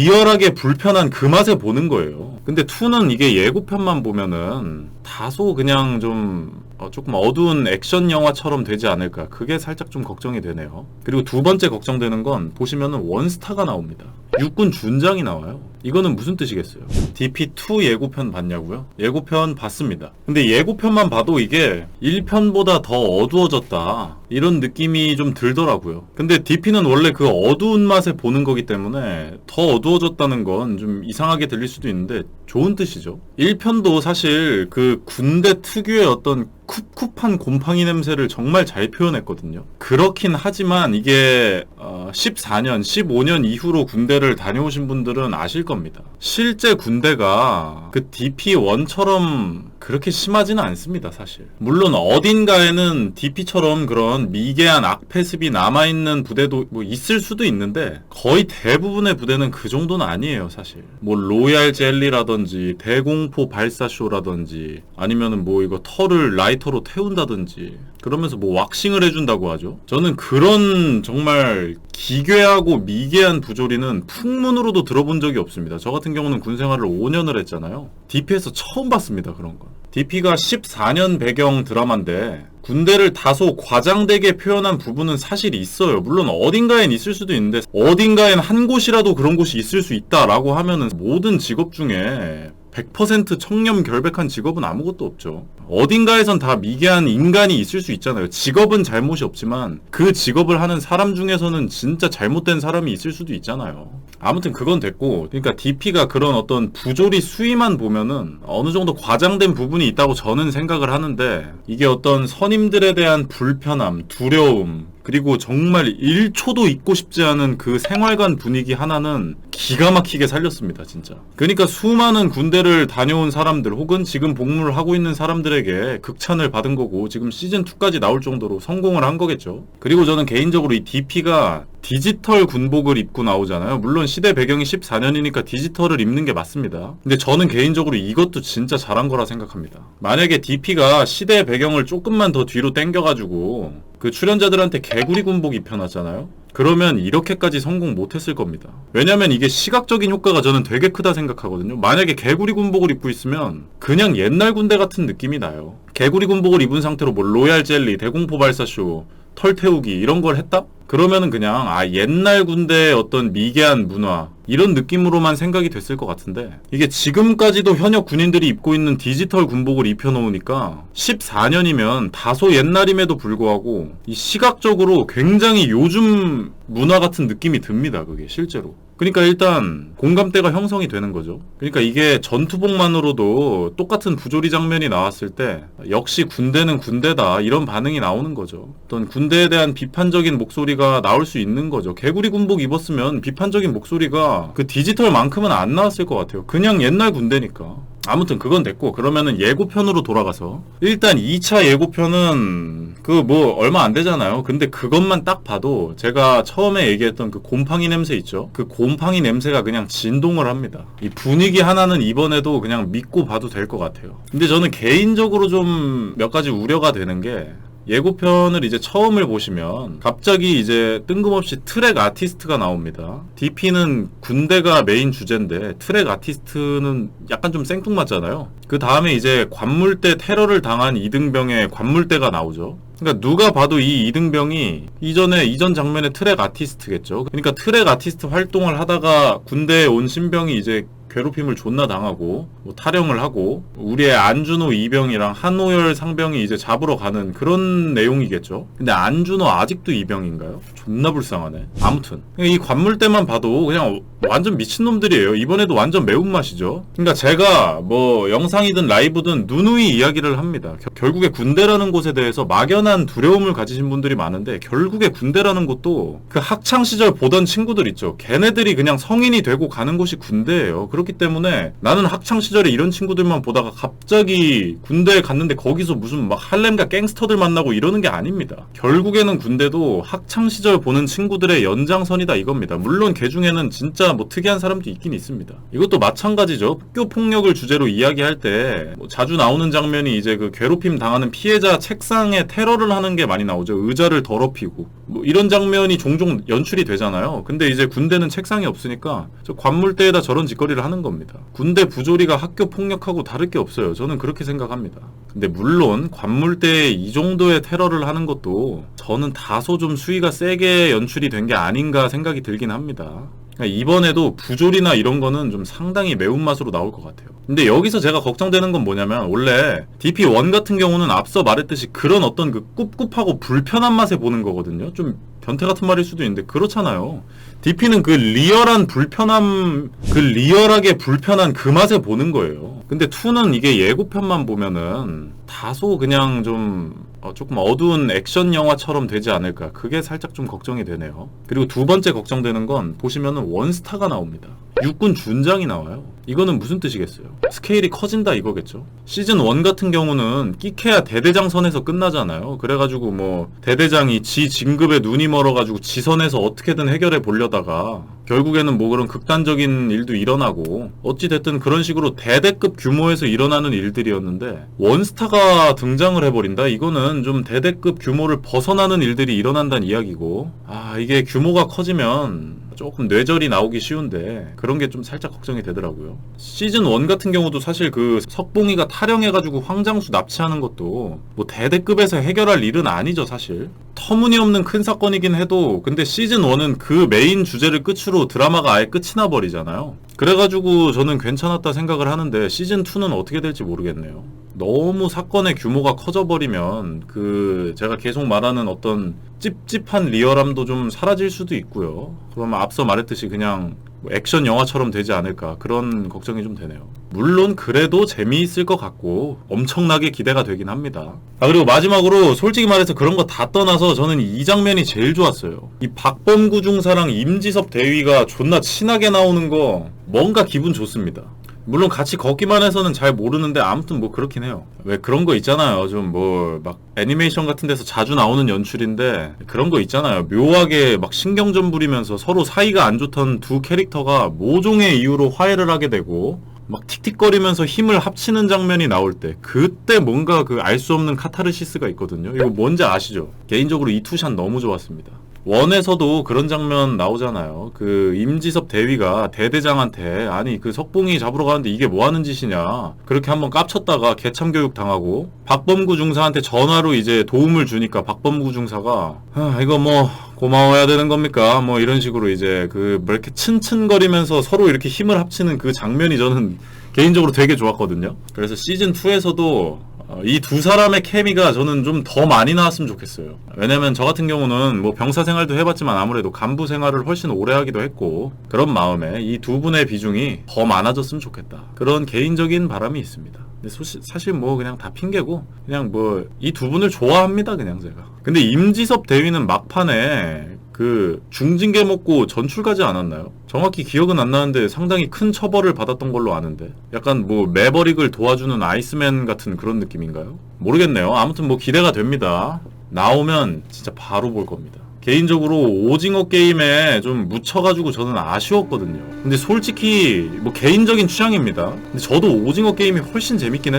리얼하게 불편한 그 맛에 보는 거예요. 근데 2는 이게 예고편만 보면은 다소 그냥 좀 조금 어두운 액션 영화처럼 되지 않을까, 그게 살짝 좀 걱정이 되네요. 그리고 두 번째 걱정되는 건 보시면은 원스타가 나옵니다. 육군 준장이 나와요. 이거는 무슨 뜻이겠어요? DP2 예고편 봤냐고요? 예고편 봤습니다. 근데 예고편만 봐도 이게 1편보다 더 어두워졌다, 이런 느낌이 좀 들더라고요. 근데 DP는 원래 그 어두운 맛에 보는 거기 때문에 더 어두워졌다는 건 좀 이상하게 들릴 수도 있는데 좋은 뜻이죠. 1편도 사실 그 군대 특유의 어떤 쿱쿱한 곰팡이 냄새를 정말 잘 표현했거든요. 그렇긴 하지만 이게 14년, 15년 이후로 군대를 다녀오신 분들은 아실 겁니다. 실제 군대가 그 DP1처럼 그렇게 심하지는 않습니다, 사실. 물론 어딘가에는 DP처럼 그런 미개한 악패습이 남아있는 부대도 뭐 있을 수도 있는데 거의 대부분의 부대는 그 정도는 아니에요, 사실. 뭐 로얄 젤리라든지 대공포 발사쇼라든지 아니면은 뭐 이거 털을 라이터로 태운다든지 그러면서 뭐 왁싱을 해준다고 하죠. 저는 그런 정말 기괴하고 미개한 부조리는 풍문으로도 들어본 적이 없습니다. 저 같은 경우는 군 생활을 5년을 했잖아요. DP에서 처음 봤습니다, 그런 건. DP가 14년 배경 드라마인데 군대를 다소 과장되게 표현한 부분은 사실 있어요. 물론 어딘가엔 있을 수도 있는데 어딘가엔 한 곳이라도 그런 곳이 있을 수 있다라고 하면은 모든 직업 중에 100% 청렴 결백한 직업은 아무것도 없죠. 어딘가에선 다 미개한 인간이 있을 수 있잖아요. 직업은 잘못이 없지만 그 직업을 하는 사람 중에서는 진짜 잘못된 사람이 있을 수도 있잖아요. 아무튼 그건 됐고, 그러니까 DP가 그런 어떤 부조리 수위만 보면은 어느 정도 과장된 부분이 있다고 저는 생각을 하는데, 이게 어떤 선임들에 대한 불편함, 두려움, 그리고 정말 1초도 잊고 싶지 않은 그 생활관 분위기 하나는 기가 막히게 살렸습니다, 진짜. 그러니까 수많은 군대를 다녀온 사람들 혹은 지금 복무를 하고 있는 사람들에게 극찬을 받은 거고 지금 시즌2까지 나올 정도로 성공을 한 거겠죠. 그리고 저는 개인적으로 이 DP가 디지털 군복을 입고 나오잖아요. 물론 시대 배경이 14년이니까 디지털을 입는 게 맞습니다. 근데 저는 개인적으로 이것도 진짜 잘한 거라 생각합니다. 만약에 DP가 시대 배경을 조금만 더 뒤로 당겨가지고 그 출연자들한테 개구리 군복 입혀놨잖아요. 그러면 이렇게까지 성공 못했을 겁니다. 왜냐면 이게 시각적인 효과가 저는 되게 크다 생각하거든요. 만약에 개구리 군복을 입고 있으면 그냥 옛날 군대 같은 느낌이 나요. 개구리 군복을 입은 상태로 뭐 로얄 젤리, 대공포 발사쇼, 털 태우기 이런 걸 했다? 그러면은 그냥 옛날 군대의 어떤 미개한 문화 이런 느낌으로만 생각이 됐을 것 같은데, 이게 지금까지도 현역 군인들이 입고 있는 디지털 군복을 입혀놓으니까 14년이면 다소 옛날임에도 불구하고 이 시각적으로 굉장히 요즘 문화 같은 느낌이 듭니다, 그게 실제로. 그러니까 일단 공감대가 형성이 되는 거죠. 그러니까 이게 전투복만으로도 똑같은 부조리 장면이 나왔을 때 역시 군대는 군대다, 이런 반응이 나오는 거죠. 어떤 군대에 대한 비판적인 목소리가 나올 수 있는 거죠. 개구리 군복 입었으면 비판적인 목소리가 그 디지털만큼은 안 나왔을 것 같아요. 그냥 옛날 군대니까. 아무튼 그건 됐고, 그러면은 예고편으로 돌아가서 일단 2차 예고편은 그 뭐 얼마 안 되잖아요. 근데 그것만 딱 봐도 제가 처음에 얘기했던 그 곰팡이 냄새 있죠? 그 곰팡이 냄새가 그냥 진동을 합니다. 이 분위기 하나는 이번에도 그냥 믿고 봐도 될 것 같아요. 근데 저는 개인적으로 좀 몇 가지 우려가 되는 게, 예고편을 이제 처음을 보시면 갑자기 이제 뜬금없이 트랙 아티스트가 나옵니다. DP는 군대가 메인 주제인데 트랙 아티스트는 약간 좀 생뚱맞잖아요. 그 다음에 이제 관물대 테러를 당한 이등병의 관물대가 나오죠. 그러니까 누가 봐도 이 이등병이 이전 장면의 트랙 아티스트겠죠. 그러니까 트랙 아티스트 활동을 하다가 군대에 온 신병이 이제 괴롭힘을 존나 당하고 뭐 탈영을 하고 우리의 안준호 이병이랑 한오열 상병이 이제 잡으러 가는 그런 내용이겠죠. 근데 안준호 아직도 이병인가요? 존나 불쌍하네. 아무튼 이 관물대만 봐도 그냥 완전 미친놈들이에요. 이번에도 완전 매운맛이죠. 그러니까 제가 뭐 영상이든 라이브든 누누이 이야기를 합니다. 결국에 군대라는 곳에 대해서 막연한 두려움을 가지신 분들이 많은데, 결국에 군대라는 곳도 그 학창시절 보던 친구들 있죠. 걔네들이 그냥 성인이 되고 가는 곳이 군대예요. 그렇기 때문에 나는 학창시절에 이런 친구들만 보다가 갑자기 군대에 갔는데 거기서 무슨 막 할렘과 갱스터들 만나고 이러는 게 아닙니다. 결국에는 군대도 학창시절 보는 친구들의 연장선이다 이겁니다. 물론 그 중에는 진짜 뭐 특이한 사람도 있긴 있습니다. 이것도 마찬가지죠. 학교 폭력을 주제로 이야기할 때 뭐 자주 나오는 장면이 이제 그 괴롭힘 당하는 피해자 책상에 테러를 하는 게 많이 나오죠. 의자를 더럽히고. 뭐 이런 장면이 종종 연출이 되잖아요. 근데 이제 군대는 책상이 없으니까 저 관물대에다 저런 짓거리를 하는 겁니다. 군대 부조리가 학교 폭력하고 다를 게 없어요. 저는 그렇게 생각합니다. 근데 물론 관물대에 이 정도의 테러를 하는 것도 저는 다소 좀 수위가 세게 연출이 된 게 아닌가 생각이 들긴 합니다. 이번에도 부조리나 이런 거는 좀 상당히 매운맛으로 나올 것 같아요. 근데 여기서 제가 걱정되는 건 뭐냐면, 원래 DP1 같은 경우는 앞서 말했듯이 그런 어떤 그 꿉꿉하고 불편한 맛에 보는 거거든요. 좀 변태 같은 말일 수도 있는데 그렇잖아요. DP는 그 리얼한 불편함, 그 리얼하게 불편한 그 맛에 보는 거예요. 근데 2는 이게 예고편만 보면은 다소 그냥 좀 조금 어두운 액션 영화처럼 되지 않을까, 그게 살짝 좀 걱정이 되네요. 그리고 두 번째 걱정되는 건 보시면은 원스타가 나옵니다. 육군 준장이 나와요. 이거는 무슨 뜻이겠어요? 스케일이 커진다 이거겠죠. 시즌 1 같은 경우는 끼케야 대대장 선에서 끝나잖아요. 그래가지고 뭐 대대장이 지 진급에 눈이 멀어가지고 지선에서 어떻게든 해결해 보려다가 결국에는 뭐 그런 극단적인 일도 일어나고, 어찌됐든 그런 식으로 대대급 규모에서 일어나는 일들이었는데 원스타가 등장을 해버린다? 이거는 좀 대대급 규모를 벗어나는 일들이 일어난다는 이야기고, 이게 규모가 커지면 조금 뇌절이 나오기 쉬운데 그런 게 좀 살짝 걱정이 되더라고요. 시즌 1 같은 경우도 사실 그 석봉이가 탈영해가지고 황장수 납치하는 것도 뭐 대대급에서 해결할 일은 아니죠, 사실. 터무니없는 큰 사건이긴 해도, 근데 시즌 1은 그 메인 주제를 끝으로 드라마가 아예 끝이 나버리잖아요. 그래가지고 저는 괜찮았다 생각을 하는데 시즌 2는 어떻게 될지 모르겠네요. 너무 사건의 규모가 커져버리면 그 제가 계속 말하는 어떤 찝찝한 리얼함도 좀 사라질 수도 있고요. 그러면 앞서 말했듯이 그냥 액션 영화처럼 되지 않을까, 그런 걱정이 좀 되네요. 물론 그래도 재미있을 것 같고 엄청나게 기대가 되긴 합니다. 그리고 마지막으로 솔직히 말해서 그런 거 다 떠나서 저는 이 장면이 제일 좋았어요. 이 박범구 중사랑 임지섭 대위가 존나 친하게 나오는 거 뭔가 기분 좋습니다. 물론 같이 걷기만 해서는 잘 모르는데 아무튼 뭐 그렇긴 해요. 왜 그런 거 있잖아요. 좀 뭐 막 애니메이션 같은 데서 자주 나오는 연출인데 그런 거 있잖아요. 묘하게 막 신경전 부리면서 서로 사이가 안 좋던 두 캐릭터가 모종의 이유로 화해를 하게 되고 막 틱틱거리면서 힘을 합치는 장면이 나올 때, 그때 뭔가 그 알 수 없는 카타르시스가 있거든요. 이거 뭔지 아시죠? 개인적으로 이 투샷 너무 좋았습니다. 원에서도 그런 장면 나오잖아요. 그 임지섭 대위가 대대장한테 아니 그 석봉이 잡으러 가는데 이게 뭐 하는 짓이냐, 그렇게 한번 깝쳤다가 개참교육 당하고 박범구 중사한테 전화로 이제 도움을 주니까 박범구 중사가 이거 뭐 고마워야 되는 겁니까? 뭐 이런 식으로 이제 그 뭐 이렇게 츤츤거리면서 서로 이렇게 힘을 합치는 그 장면이 저는 개인적으로 되게 좋았거든요. 그래서 시즌 2에서도 이 두 사람의 케미가 저는 좀 더 많이 나왔으면 좋겠어요. 왜냐면 저 같은 경우는 뭐 병사 생활도 해봤지만 아무래도 간부 생활을 훨씬 오래 하기도 했고, 그런 마음에 이 두 분의 비중이 더 많아졌으면 좋겠다, 그런 개인적인 바람이 있습니다. 근데 사실 뭐 그냥 다 핑계고, 그냥 뭐 이 두 분을 좋아합니다, 그냥 제가. 근데 임지섭 대위는 막판에 그 중징계 먹고 전출 가지 않았나요? 정확히 기억은 안 나는데 상당히 큰 처벌을 받았던 걸로 아는데, 약간 뭐 매버릭을 도와주는 아이스맨 같은 그런 느낌인가요? 모르겠네요. 아무튼 뭐 기대가 됩니다. 나오면 진짜 바로 볼 겁니다. 개인적으로 오징어 게임에 좀 묻혀가지고 저는 아쉬웠거든요. 근데 솔직히 뭐 개인적인 취향입니다. 근데 저도 오징어 게임이 훨씬 재밌긴 했어요.